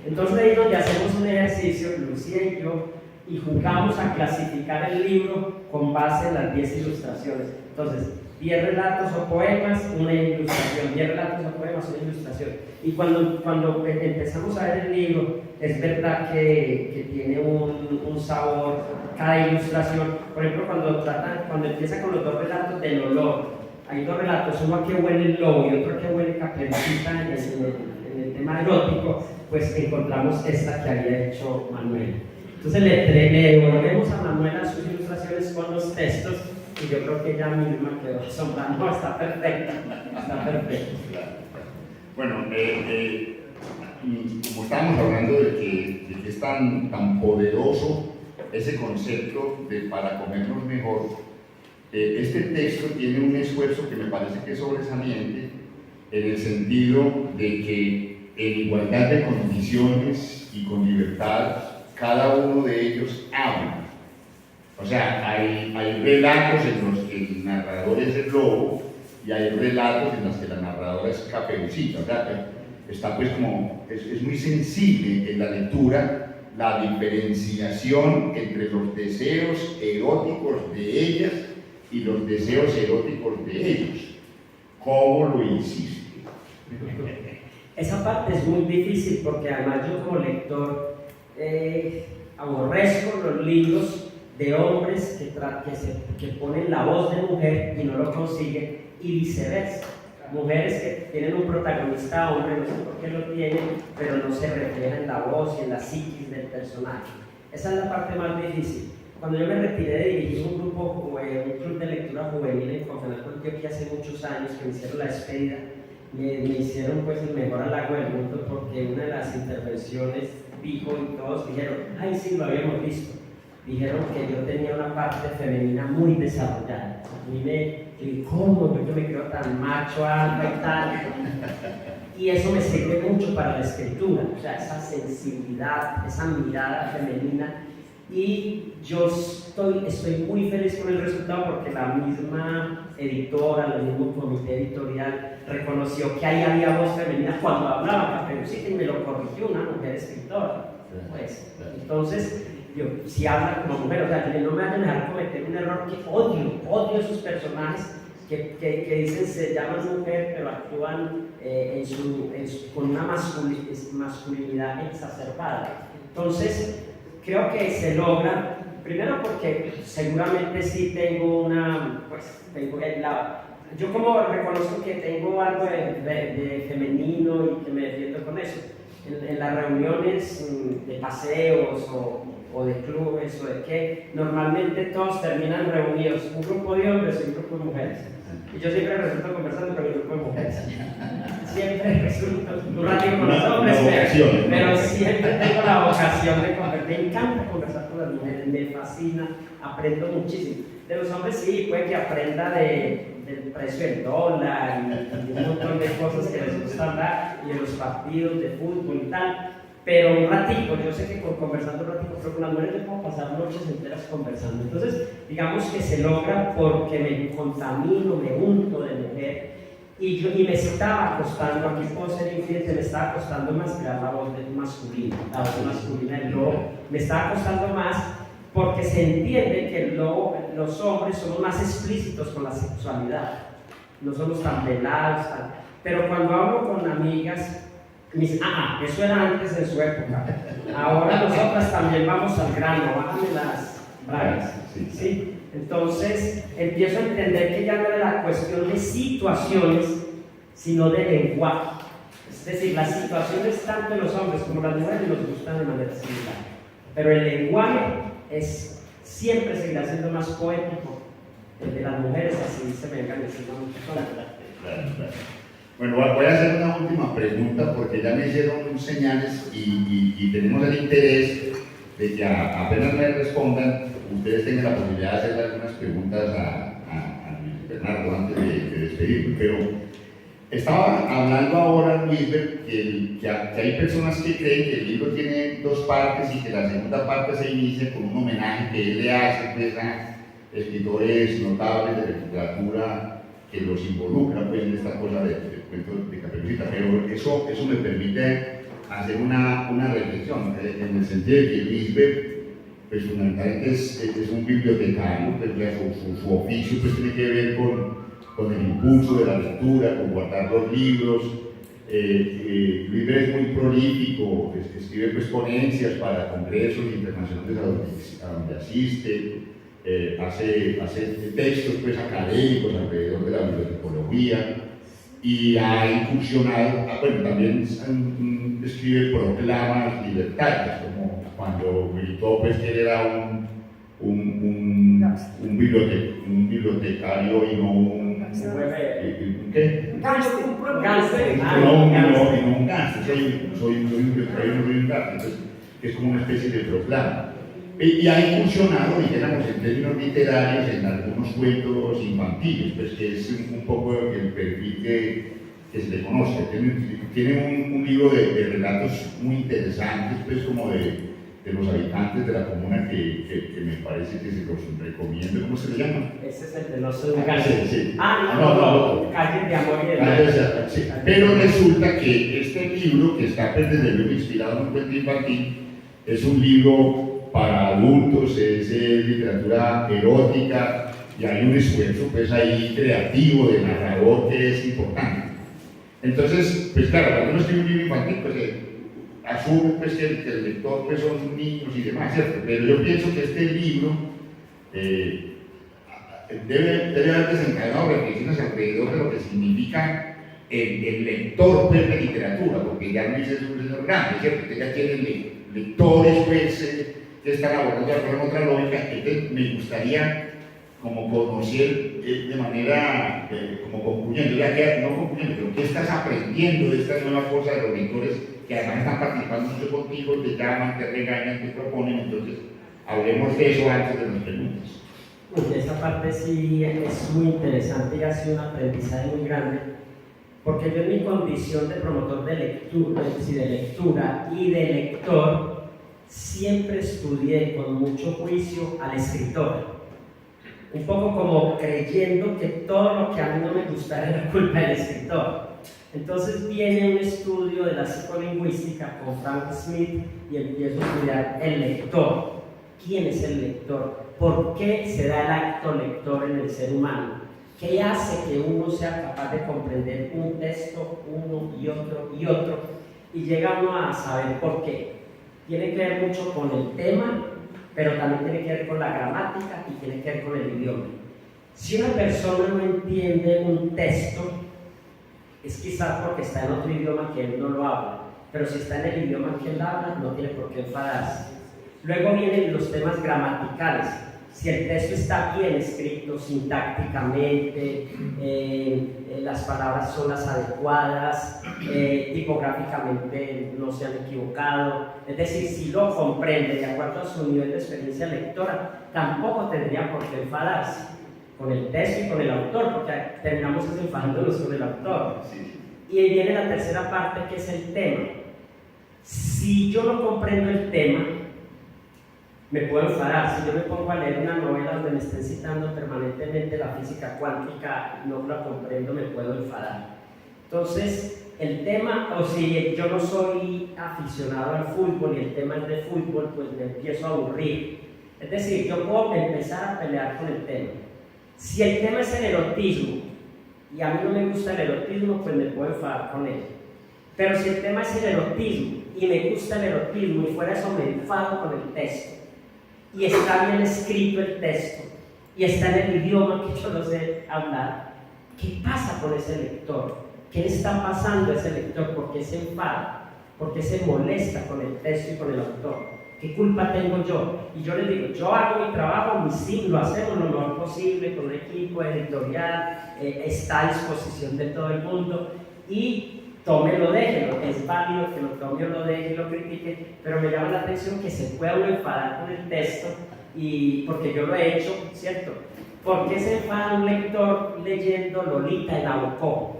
Speaker 4: Entonces ahí es donde hacemos un ejercicio, Lucía y yo, y jugamos a clasificar el libro con base en las 10 ilustraciones. Entonces, 10 relatos o poemas, una ilustración, 10 relatos o poemas, una ilustración. Y cuando empezamos a ver el libro, es verdad que tiene un sabor cada ilustración. Por ejemplo, cuando empieza con los 2 relatos del olor, hay 2 relatos, uno a que huele el lobo y otro a que huele Caperucita en el tema erótico, pues encontramos esta que había hecho Manuela. Entonces le devolvemos a Manuela sus ilustraciones con los textos, y yo creo que ella misma quedó asombrada. No, está perfecta.
Speaker 3: Bueno, como estábamos hablando de que es tan poderoso ese concepto de para comernos mejor, este texto tiene un esfuerzo que me parece que es sobresaliente, en el sentido de que en igualdad de condiciones y con libertad, cada uno de ellos habla. O sea, hay relatos en los que el narrador es el lobo, y hay relatos en los que la narradora es Caperucita. O sea, está pues como, es muy sensible en la lectura la diferenciación entre los deseos eróticos de ellas y los deseos eróticos de ellos. ¿Cómo lo hiciste?
Speaker 4: Esa parte es muy difícil, porque además yo como lector aborrezco los libros de hombres que ponen la voz de mujer y no lo consiguen, y viceversa. Mujeres que tienen un protagonista hombre, no sé por qué lo tienen, pero no se refleja en la voz y en la psiquis del personaje. Esa es la parte más difícil. Cuando yo me retiré de dirigir un grupo, un club de lectura juvenil en Confenalco, Antioquia, hace muchos años, que me hicieron la despedida, me hicieron pues el mejor halago del mundo, porque una de las intervenciones dijo y todos dijeron, ay sí, lo habíamos visto. Dijeron que yo tenía una parte femenina muy desarrollada. A mí ¿cómo? Yo me creo tan macho, alfa y tal. Y eso me sirve mucho para la escritura, o sea, esa sensibilidad, esa mirada femenina. Y yo estoy muy feliz con el resultado, porque la misma editora, el mismo comité editorial reconoció que ahí había voz femenina cuando hablaba Caperucita, y me lo corrigió una mujer escritora. Pues, entonces, si habla como mujer, o sea, que no me vayan a dejar cometer un error, que odio esos personajes que dicen se llaman mujer, pero actúan con una masculinidad exacerbada. Entonces, creo que se logra, primero porque seguramente sí tengo yo como reconozco que tengo algo de femenino y que me defiendo con eso. En las reuniones de paseos o de clubes o de qué, normalmente todos terminan reunidos, un grupo de hombres y un grupo de mujeres. Y yo siempre resulto conversando con el grupo de mujeres. Siempre resulto un ratito con los hombres, pero siempre tengo la vocación de conversar. Me encanta conversar con las mujeres, me fascina, aprendo muchísimo. De los hombres sí, puede que aprenda del precio del dólar y un montón de cosas que les gusta hablar, y de los partidos de fútbol y tal. Pero un ratito, yo sé que conversando un ratito, pero con las mujeres yo puedo pasar noches enteras conversando. Entonces, digamos que se logra porque me contamino, me unto de mujer, y me estaba costando, aquí puedo ser infiel, me estaba costando más crear la voz masculina, del lobo, me estaba costando más, porque se entiende que los hombres somos más explícitos con la sexualidad, no somos tan velados, pero cuando hablo con amigas, me dicen, eso era antes de su época, ahora nosotras también vamos al grano, bájame las bragas, ¿sí? Entonces empiezo a entender que ya no era la cuestión de situaciones, sino de lenguaje. Es decir, las situaciones tanto de los hombres como las mujeres nos gustan de manera similar, pero el lenguaje siempre seguirá siendo más poético. El de las mujeres, así se me vengan encima muchas hombres.
Speaker 3: Bueno, voy a hacer una última pregunta, porque ya me hicieron señales y tenemos el interés de que apenas me respondan, ustedes tengan la posibilidad de hacerle algunas preguntas a Luis Bernardo antes de despedirme. Pero estaba hablando ahora, Luis, que hay personas que creen que el libro tiene dos partes y que la segunda parte se inicia con un homenaje que él le hace pues, a escritores notables de la literatura que los involucran pues, en esta cosa del cuento de Caperucita. Pero eso me permite hacer una reflexión, en el sentido de que Lisbeth, pues fundamentalmente es un bibliotecario, pues, su oficio pues, tiene que ver con el impulso de la lectura, con guardar los libros. Lisbeth es muy prolífico, escribe pues, ponencias para congresos internacionales a donde asiste, hace textos pues, académicos alrededor de la bibliotecología, y ha incursionado, bueno, también escribe proclamas libertarias, como cuando gritó pues, que él era un bibliotecario y no un ¿qué?
Speaker 4: Gánster.
Speaker 3: No un gánster, soy un bibliotecario, no soy un gánster, entonces es como una especie de proclama. Y ha incursionado, dijéramos, en términos literarios, en algunos cuentos infantiles, pues que es un poco el perfil que se le conoce. Tiene un libro de relatos muy interesantes, pues como de los habitantes de la comuna que me parece que se los recomiendo. ¿Cómo se le llama?
Speaker 4: Ese es el de los educantes.
Speaker 3: Sí.
Speaker 4: No, Calle de Amor y de
Speaker 3: sí. Pero resulta que este libro, que está pues, desde luego inspirado en un cuento infantil, es un libro para adultos, es literatura erótica, y hay un esfuerzo pues ahí creativo de narrador que es importante. Entonces, pues claro, cuando uno escribe un libro infantil, pues asume pues, que el lector pues, son niños y demás, ¿cierto? Pero yo pienso que este libro debe haber desencadenado reflexiones alrededor de lo que significa el lector pues, de literatura, porque ya no dice es un señor grande, ¿cierto? Que ya tiene lectores pues, están abordando de acuerdo con otra lógica. Entonces me gustaría como conocer de manera, como concluyendo, ya que no concluyendo, pero ¿qué estás aprendiendo de esta nueva cosa de los lectores que además están participando mucho contigo, te llaman, te regañan, te proponen? Entonces, hablemos de eso antes de las preguntas.
Speaker 4: Esa parte sí es muy interesante y ha sido un aprendizaje muy grande, porque yo en mi condición de promotor de lectura, es decir, de lectura y de lector, siempre estudié con mucho juicio al escritor. Un poco como creyendo que todo lo que a mí no me gustara era culpa del escritor. Entonces viene un estudio de la psicolingüística con Frank Smith y empiezo a estudiar el lector. ¿Quién es el lector? ¿Por qué se da el acto lector en el ser humano? ¿Qué hace que uno sea capaz de comprender un texto, uno y otro y otro? Y llega uno a saber por qué. Tiene que ver mucho con el tema, pero también tiene que ver con la gramática y tiene que ver con el idioma. Si una persona no entiende un texto, es quizás porque está en otro idioma que él no lo habla, pero si está en el idioma que él habla, no tiene por qué enfadarse. Luego vienen los temas gramaticales. Si el texto está bien escrito sintácticamente, las palabras son las adecuadas, tipográficamente no se han equivocado, es decir, si lo comprende de acuerdo a su nivel de experiencia lectora, tampoco tendría por qué enfadarse con el texto y con el autor, porque terminamos enfadándonos con el autor. Y ahí viene la tercera parte, que es el tema. Si yo no comprendo el tema, me puedo enfadar. Si yo me pongo a leer una novela donde me estén citando permanentemente la física cuántica y no la comprendo, me puedo enfadar. Entonces, el tema, o si yo no soy aficionado al fútbol y el tema es de fútbol, pues me empiezo a aburrir. Es decir, yo puedo empezar a pelear con el tema. Si el tema es el erotismo y a mí no me gusta el erotismo, pues me puedo enfadar con él. Pero si el tema es el erotismo y me gusta el erotismo y fuera eso me enfado con el texto, y está bien escrito el texto y está en el idioma que yo no sé hablar, ¿qué pasa con ese lector? ¿Qué le está pasando a ese lector? ¿Por qué se enfada? ¿Por qué se molesta con el texto y con el autor? ¿Qué culpa tengo yo? Y yo les digo, yo hago mi trabajo, lo hacemos lo mejor posible con un equipo editorial, está a disposición de todo el mundo y tómelo, déjelo, es válido que lo tome o lo deje y lo critique, pero me llama la atención que se pueda uno enfadar con el texto, y porque yo lo he hecho, ¿cierto? ¿Por qué se enfada un lector leyendo Lolita de Nabokov?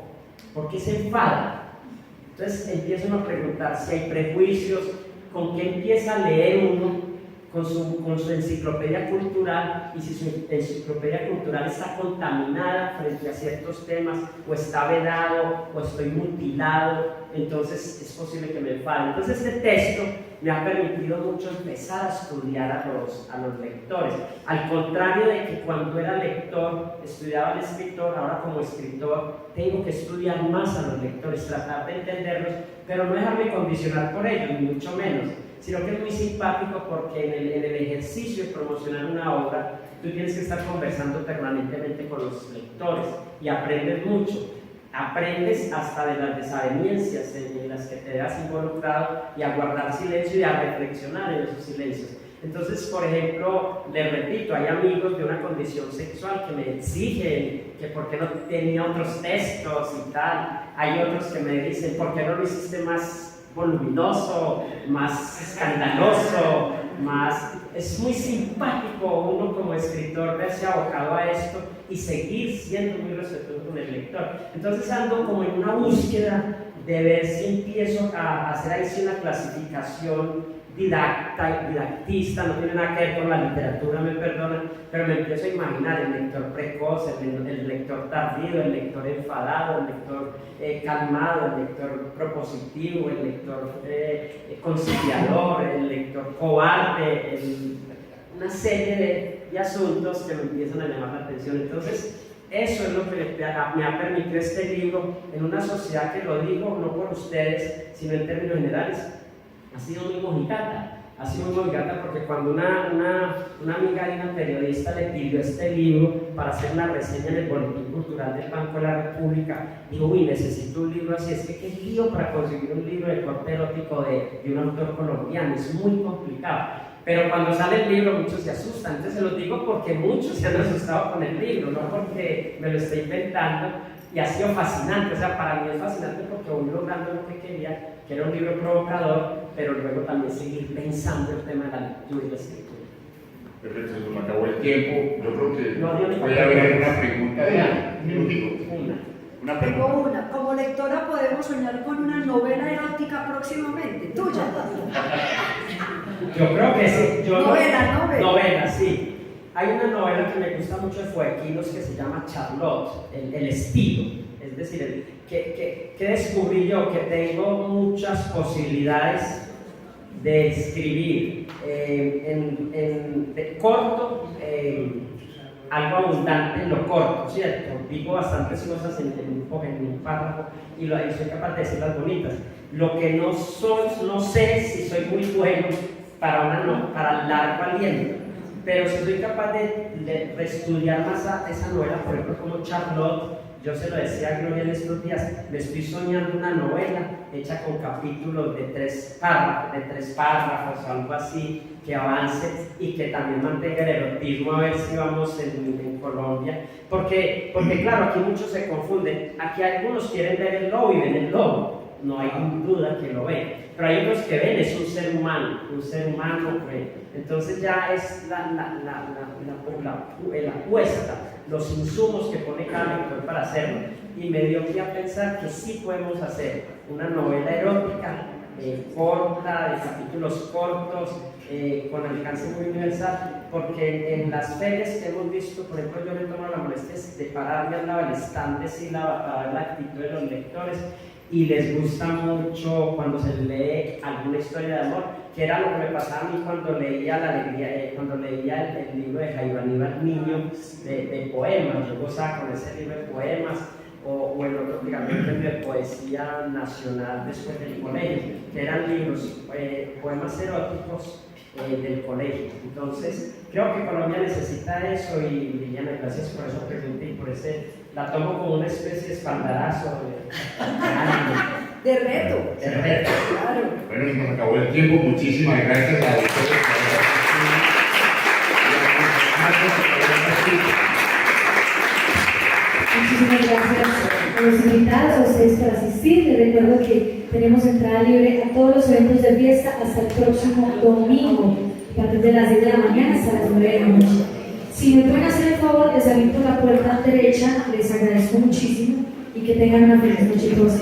Speaker 4: ¿Por qué se enfada? Entonces empieza uno a preguntar si hay prejuicios, con qué empieza a leer uno con su enciclopedia cultural, y si su enciclopedia cultural está contaminada frente a ciertos temas, o está vedado, o estoy mutilado, entonces es posible que me enfade. Entonces este texto me ha permitido mucho empezar a estudiar a los lectores, al contrario de que cuando era lector estudiaba al escritor, ahora como escritor tengo que estudiar más a los lectores, tratar de entenderlos, pero no dejarme condicionar por ellos, ni mucho menos, sino que es muy simpático porque en el ejercicio de promocionar una obra, tú tienes que estar conversando permanentemente con los lectores y aprendes mucho. Aprendes hasta de las desavenencias en las que te veas involucrado, y a guardar silencio y a reflexionar en esos silencios. Entonces, por ejemplo, les repito, hay amigos de una condición sexual que me exigen que por qué no tenía otros textos y tal. Hay otros que me dicen, ¿por qué no lo hiciste más voluminoso, más escandaloso, más... Es muy simpático uno como escritor verse abocado a esto y seguir siendo muy respetuoso con el lector. Entonces ando como en una búsqueda de ver si empiezo a hacer ahí sí una clasificación didactista, no tiene nada que ver con la literatura, me perdonan, pero me empiezo a imaginar el lector precoz, el lector tardío, el lector enfadado, el lector calmado, el lector propositivo, el lector conciliador, el lector cobarde, una serie de asuntos que me empiezan a llamar la atención. Entonces, eso es lo que me ha permitido este libro en una sociedad que, lo digo no por ustedes, sino en términos generales, ha sido muy mojigata. Ha sido muy mojigata porque cuando una amiga y una periodista le pidió este libro para hacer una reseña en el Boletín Cultural del Banco de la República, dijo, uy, necesito un libro así. Es que qué lío para conseguir un libro de corte erótico de un autor colombiano, es muy complicado. Pero cuando sale el libro muchos se asustan, entonces se los digo porque muchos se han asustado con el libro, no porque me lo estoy inventando, y ha sido fascinante, o sea, para mí es fascinante porque voy logrando lo que quería, que era un libro provocador, pero luego también seguir pensando el tema de la lectura y la escritura.
Speaker 3: Perfecto, se nos acabó el tiempo. Yo creo que
Speaker 4: No,
Speaker 3: puede haber alguna pregunta de una
Speaker 5: Tengo
Speaker 3: pregunta.
Speaker 5: una. Como lectora podemos soñar con una novela erótica próximamente. Tuya.
Speaker 4: Yo creo que sí.
Speaker 5: Novela.
Speaker 4: Novela, sí. Hay una novela que me gusta mucho de Fuequinos que se llama Charlotte, el estilo. Es decir, que descubrí yo que tengo muchas posibilidades de escribir de corto, algo abundante en lo corto, ¿cierto? Digo bastantes cosas en un párrafo y soy capaz de decirlas bonitas. Lo que no sé si soy muy bueno para largo aliento, pero si soy capaz de estudiar más esa novela, por ejemplo, como Charlotte. Yo se lo decía a Gloria en estos días, me estoy soñando una novela hecha con capítulos de tres párrafos o algo así, que avance y que también mantenga el erotismo, a ver si vamos en Colombia. Porque claro, aquí muchos se confunden. Aquí algunos quieren ver el lobo y ven el lobo, no hay duda que lo ven. Pero hay otros que ven, es un ser humano, pues. Entonces ya es la apuesta, los insumos que pone cada lector para hacerlo. Y me dio que a pensar que sí podemos hacer una novela erótica corta, de capítulos cortos, con alcance muy universal, porque en las ferias que hemos visto, por ejemplo, yo me tomo la molestia de pararme al lado del stand de sílaba para ver la actitud de los lectores, y les gusta mucho cuando se lee alguna historia de amor, que era lo que me pasaba a mí cuando leía el libro de Jairo Aníbal Niño de poemas. Yo gozaba con ese libro de poemas, o el otro de poesía nacional después del colegio, que eran libros, poemas eróticos del colegio. Entonces, creo que Colombia necesita eso, y Liliana, gracias por esa pregunta y por la tomo como una especie de espaldarazo
Speaker 5: De reto.
Speaker 2: Claro.
Speaker 3: Bueno, se nos acabó el tiempo. Muchísimas gracias a ustedes.
Speaker 1: Muchísimas gracias a los invitados, a ustedes por asistir. Les recuerdo que tenemos entrada libre a todos los eventos de fiesta hasta el próximo domingo, a partir de las 10 de la mañana hasta las 9 de la noche. Si me pueden hacer el favor de salir por la puerta derecha, les agradezco muchísimo y que tengan una feliz noche todos.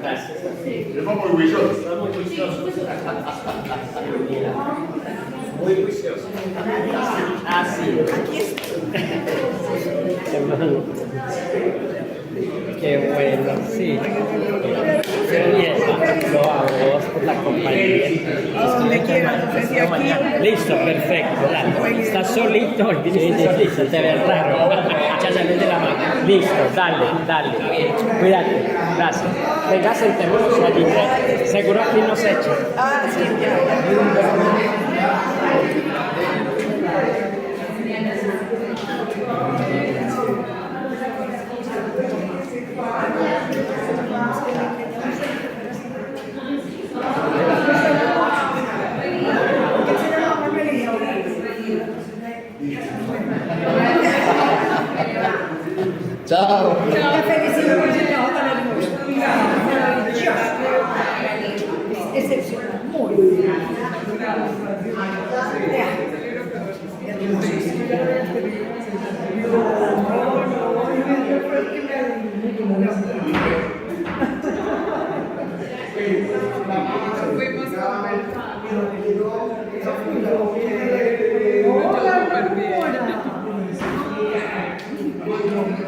Speaker 3: Gracias. Estamos muy juiciosos.
Speaker 4: Muy juicioso. Así.
Speaker 6: Qué bueno, sí. Lo hago por la compañía.
Speaker 7: Donde quieras, desde aquí.
Speaker 6: Listo, perfecto. Dale. Estás solito, viniste solito, te ves raro. Ya sales de la mano. Listo, dale. Cuídate, gracias. Venga, sentémonos allí. Seguro aquí nos echan.
Speaker 7: Ah, sí, ya.
Speaker 3: Chao.
Speaker 5: Te felicito por ese trabajo tan hermoso. Excepcional, muy bien.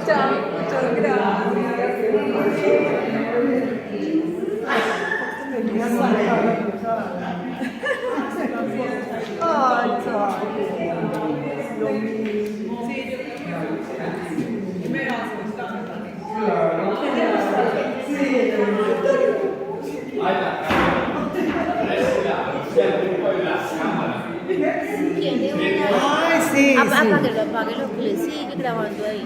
Speaker 7: Chao, muchas gracias. Ay, chao. Lo mismo. Me
Speaker 8: Ay,
Speaker 7: sí,
Speaker 8: apague, que le sigue grabando ahí.